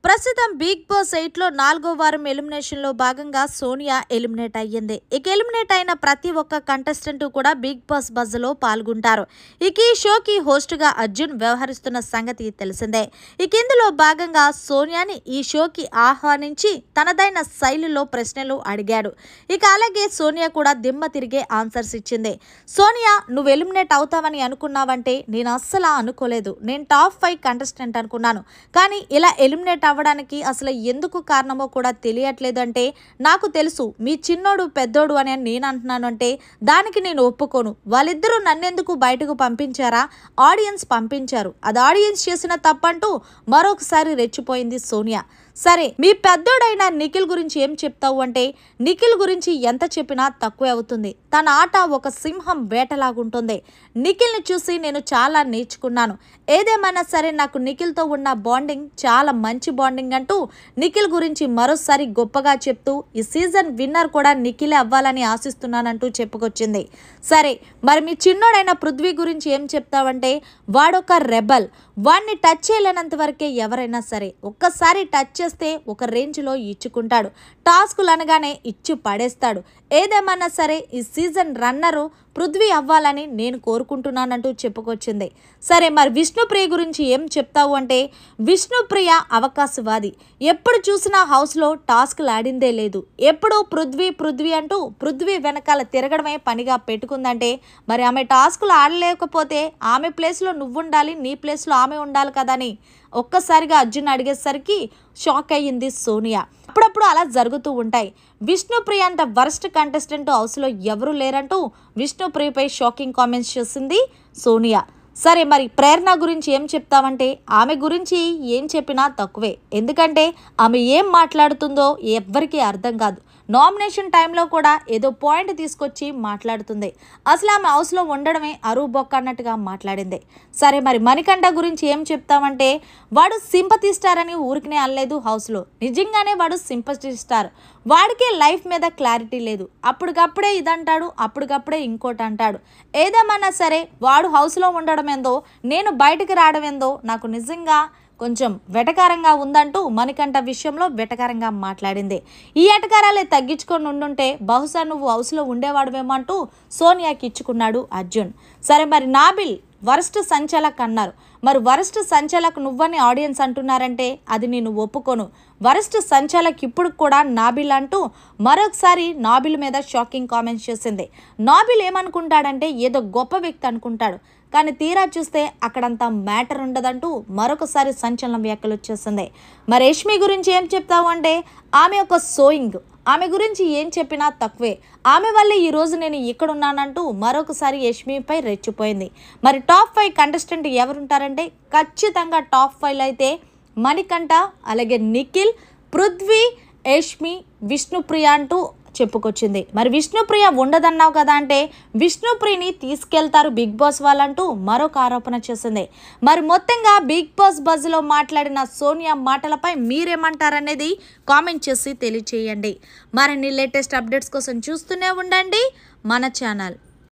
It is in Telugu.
ప్రస్తుతం బిగ్ బాస్ 8లో 4వ వారం ఎలిమినేషన్ లో భాగంగా సోనియా ఎలిమినేట్ అయ్యింది. ఇక ఎలిమినేట్ అయిన ప్రతి ఒక్క కంటెస్టెంట్ కూడా బిగ్ బాస్ బజ్ లో పాల్గొంటారు. ఇక ఈ షోకి హోస్ట్ గా అర్జున్ వ్యవహరిస్తున్న సంగతి తెలిసిందే. ఇక ఇందులో భాగంగా సోనియాని ఈ షోకి ఆహ్వానించి తనదైన శైలిలో ప్రశ్నలు అడిగాడు. ఇక అలాగే సోనియా కూడా దిమ్మ తిరిగే ఆన్సర్స్ ఇచ్చింది. సోనియా, నువ్వు ఎలిమినేట్ అవుతావని అనుకున్నావంటే నేను అస్సలు అనుకోలేదు. నేను టాప్ 5 కంటెస్టెంట్ అనుకున్నాను. కానీ ఇలా ఎలిమినేట్ అవ్వడానికి అసలు ఎందుకు కారణమో కూడా తెలియట్లేదు. అంటే నాకు తెలుసు మీ చిన్నోడు పెద్దోడు అని నేను అంటున్నాను. అంటే దానికి నేను ఒప్పుకోను. వాళ్ళిద్దరూ నన్నెందుకు బయటకు పంపించారా? ఆడియన్స్ పంపించారు. అది ఆడియన్స్ చేసిన తప్పంటూ మరొకసారి రెచ్చిపోయింది సోనియా. సరే, మీ పెద్దోడైన నిఖిల్ గురించి ఏం చెప్తావు అంటే నిఖిల్ గురించి ఎంత చెప్పినా తక్కువే అవుతుంది. తన ఆట ఒక సింహం వేటలాగుంటుంది. నిఖిల్ని చూసి నేను చాలా నేర్చుకున్నాను. ఏదేమైనా సరే నాకు నిఖిల్తో ఉన్న బాండింగ్ చాలా మంచి బాండింగ్ అంటూ నిఖిల్ గురించి మరోసారి గొప్పగా చెప్తూ ఈ సీజన్ విన్నర్ కూడా నిఖిలే అవ్వాలని ఆశిస్తున్నానంటూ చెప్పుకొచ్చింది. సరే, మరి మీ చిన్నోడైన పృథ్వీ గురించి ఏం చెప్తావంటే వాడొక రెబల్. వాడిని టచ్ చేయలేనంత వరకే ఎవరైనా సరే, ఒక్కసారి టచ్ చేస్తే ఒక రేంజ్లో ఇచ్చుకుంటాడు. టాస్కులు అనగానే ఇచ్చి పడేస్తాడు. ఏదేమన్నా సరే ఈ సీజన్ రన్నరు పృథ్వీ అవ్వాలని నేను కోరుకుంటున్నానంటూ చెప్పుకొచ్చింది. సరే, మరి విష్ణుప్రియ గురించి ఏం చెప్తావు అంటే విష్ణుప్రియ అవకాశవాది. ఎప్పుడు చూసినా హౌస్లో టాస్క్లు ఆడిందే లేదు. ఎప్పుడూ పృథ్వీ అంటూ పృథ్వీ వెనకాల తిరగడమే పనిగా పెట్టుకుందంటే మరి ఆమె టాస్కులు ఆడలేకపోతే ఆమె ప్లేస్లో నువ్వుండాలి, నీ ప్లేస్లో ఆమె ఉండాలి కదా అని ఒక్కసారిగా అర్జున్ అడిగేసరికి షాక్ అయ్యింది సోనియా. అప్పుడప్పుడు అలా జరుగుతూ ఉంటాయి. విష్ణుప్రియ అంత వరస్ట్ కంటెస్టెంట్ హౌస్లో ఎవరూ లేరంటూ విష్ణుప్రియపై షాకింగ్ కామెంట్స్ చేసింది సోనియా. సరే, మరి ప్రేరణ గురించి ఏం చెప్తామంటే ఆమె గురించి ఏం చెప్పినా తక్కువే. ఎందుకంటే ఆమె ఏం మాట్లాడుతుందో ఎవ్వరికీ అర్థం కాదు. నామినేషన్ టైంలో కూడా ఏదో పాయింట్ తీసుకొచ్చి మాట్లాడుతుంది. అసలు ఆమె హౌస్లో ఉండడమే అరువు బొక్క అన్నట్టుగా మాట్లాడింది. సరే, మరి మణికంఠ గురించి ఏం చెప్తామంటే వాడు సింపతి స్టార్ అని ఊరికనే అనలేదు. హౌస్లో నిజంగానే వాడు సింపతి స్టార్. వాడికే లైఫ్ మీద క్లారిటీ లేదు. అప్పటికప్పుడే ఇదంటాడు, అప్పటికప్పుడే ఇంకోటి అంటాడు. ఏదేమన్నా సరే వాడు హౌస్లో ఉండడం ఏందో, నేను బయటకు రావడం ఏందో నాకు నిజంగా కొంచెం వెటకారంగా ఉందంటూ మణికంఠ విషయంలో వెటకారంగా మాట్లాడింది. ఈ ఎటకారాలే తగ్గించుకొని ఉండుంటే బహుశా నువ్వు హౌస్లో ఉండేవాడువేమో అంటూ సోనియాకి ఇచ్చుకున్నాడు అర్జున్. సరే, మరి నాబిల్ వరస్ట్ సంచాలక్ అన్నారు. మరి వరస్ట్ సంచాలక్ నువ్వని ఆడియన్స్ అంటున్నారంటే అది నేను ఒప్పుకోను. వరస్ట్ సంచాలక్ ఇప్పుడు కూడా నాబిల్ అంటూ మరొకసారి నాబిల్ మీద షాకింగ్ కామెంట్స్ చేసింది. నాబిల్ ఏమనుకుంటాడంటే ఏదో గొప్ప వ్యక్తి అనుకుంటాడు. కానీ తీరా చూస్తే అక్కడంతా మ్యాటర్ ఉండదంటూ మరొకసారి సంచలన వ్యాఖ్యలు వచ్చేసింది. మరి యష్మి గురించి ఏం చెప్తావు అంటే ఆమె ఒక సోయింగ్. ఆమె గురించి ఏం చెప్పినా తక్కువే. ఆమె వల్లే ఈరోజు నేను ఇక్కడున్నానంటూ మరొకసారి యష్మిపై రెచ్చిపోయింది. మరి టాప్ 5 కంటెస్టెంట్ ఎవరుంటారంటే ఖచ్చితంగా టాప్ 5 అయితే మణికంఠ, అలాగే నిఖిల్, పృథ్వీ, యష్మి, విష్ణుప్రియ అంటూ చెప్పుకొచ్చింది. మరి విష్ణుప్రియ ఉండదన్నావు కదా అంటే విష్ణుప్రియని తీసుకెళ్తారు బిగ్ బాస్ వాళ్ళంటూ మరొక ఆరోపణ చేసింది. మరి మొత్తంగా బిగ్ బాస్ బజ్లో మాట్లాడిన సోనియా మాటలపై మీరేమంటారనేది కామెంట్ చేసి తెలియచేయండి. మరిన్ని లేటెస్ట్ అప్డేట్స్ కోసం చూస్తూనే ఉండండి మన ఛానల్.